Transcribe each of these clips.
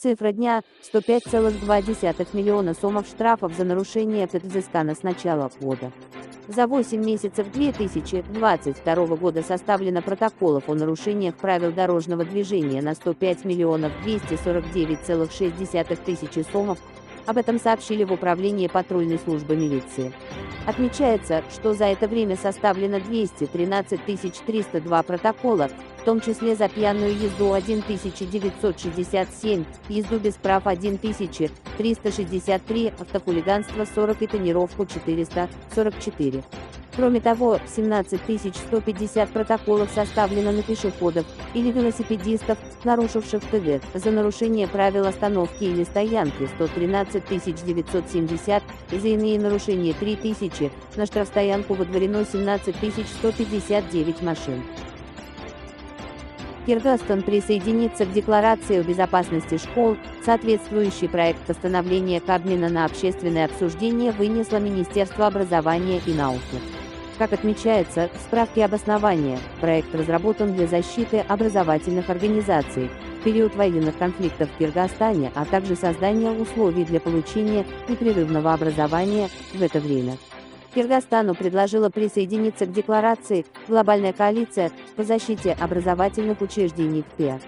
Цифра дня – 105,2 миллиона сомов штрафов за нарушение взыскано с начала года. За 8 месяцев 2022 года составлено протоколов о нарушениях правил дорожного движения на 105 миллионов 249,6 тысячи сомов. Об этом сообщили в Управлении патрульной службы милиции. Отмечается, что за это время составлено 213 302 протокола, в том числе за пьяную езду 1967, езду без прав 1363, автохулиганство 40 и тонировку 444. Кроме того, 17 150 протоколов составлено на пешеходов или велосипедистов, нарушивших ТГ, за нарушение правил остановки или стоянки 113 970, и за иные нарушения 3000, на штрафстоянку выдворено 17 159 машин. Кыргызстан присоединится к Декларации о безопасности школ. Соответствующий проект постановления Кабмина на общественное обсуждение вынесло Министерство образования и науки. Как отмечается в справке обоснования, проект разработан для защиты образовательных организаций в период военных конфликтов в Кыргызстане, а также создания условий для получения непрерывного образования в это время. Кыргызстану предложила присоединиться к декларации «Глобальная коалиция по защите образовательных учреждений КПЕ».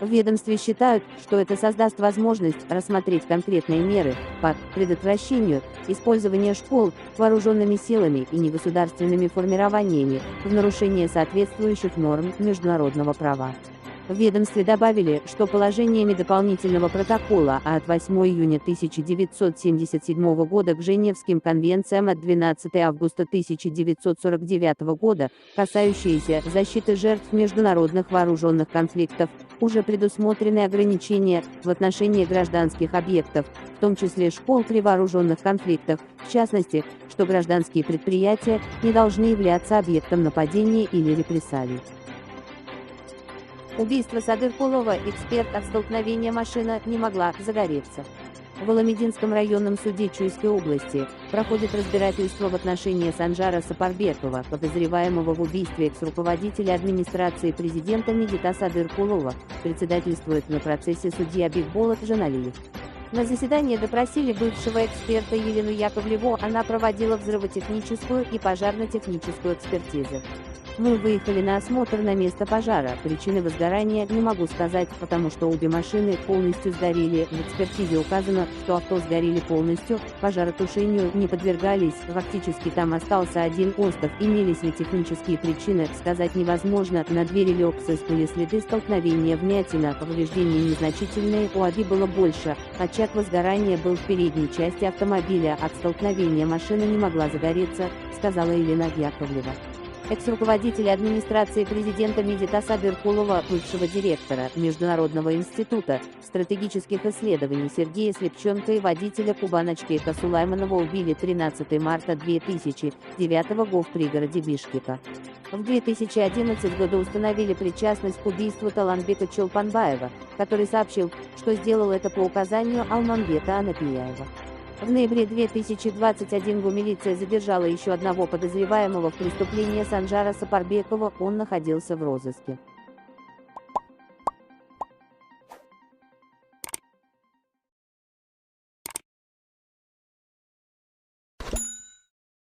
В ведомстве считают, что это создаст возможность рассмотреть конкретные меры по предотвращению использования школ вооруженными силами и негосударственными формированиями в нарушение соответствующих норм международного права. В ведомстве добавили, что положениями дополнительного протокола от 8 июня 1977 года к Женевским конвенциям от 12 августа 1949 года, касающиеся защиты жертв международных вооруженных конфликтов, уже предусмотрены ограничения в отношении гражданских объектов, в том числе школ при вооруженных конфликтах, в частности, что гражданские предприятия не должны являться объектом нападения или репрессалий. Убийство Садыркулова. Эксперт от столкновения машина не могла загореться. В Аламединском районном суде Чуйской области проходит разбирательство в отношении Санжара Сапарбекова, подозреваемого в убийстве экс-руководителя администрации президента Медита Садыркулова. Председательствует на процессе судья Бигболот Жаналиев. На заседании допросили бывшего эксперта Елену Яковлеву, она проводила взрывотехническую и пожарно-техническую экспертизы. Мы выехали на осмотр на место пожара, причины возгорания не могу сказать, потому что обе машины полностью сгорели, в экспертизе указано, что авто сгорели полностью, пожаротушению не подвергались, фактически там остался один остов, имелись ли технические причины, сказать невозможно, на двери Lexus были следы столкновения, вмятина, повреждения незначительные, у Аби было больше, очаг возгорания был в передней части автомобиля, от столкновения машина не могла загореться, сказала Елена Яковлева. Экс-руководитель администрации президента Медита Садыркулова, бывшего директора Международного института стратегических исследований Сергея Слепченко и водителя Кубаночкейка Сулайманова убили 13 марта 2009 года в пригороде Бишкека. В 2011 году установили причастность к убийству Таланбека Чолпанбаева, который сообщил, что сделал это по указанию Алмамбета Анапияева. В ноябре 2021 года милиция задержала еще одного подозреваемого в преступлении Санжара Сапарбекова, он находился в розыске.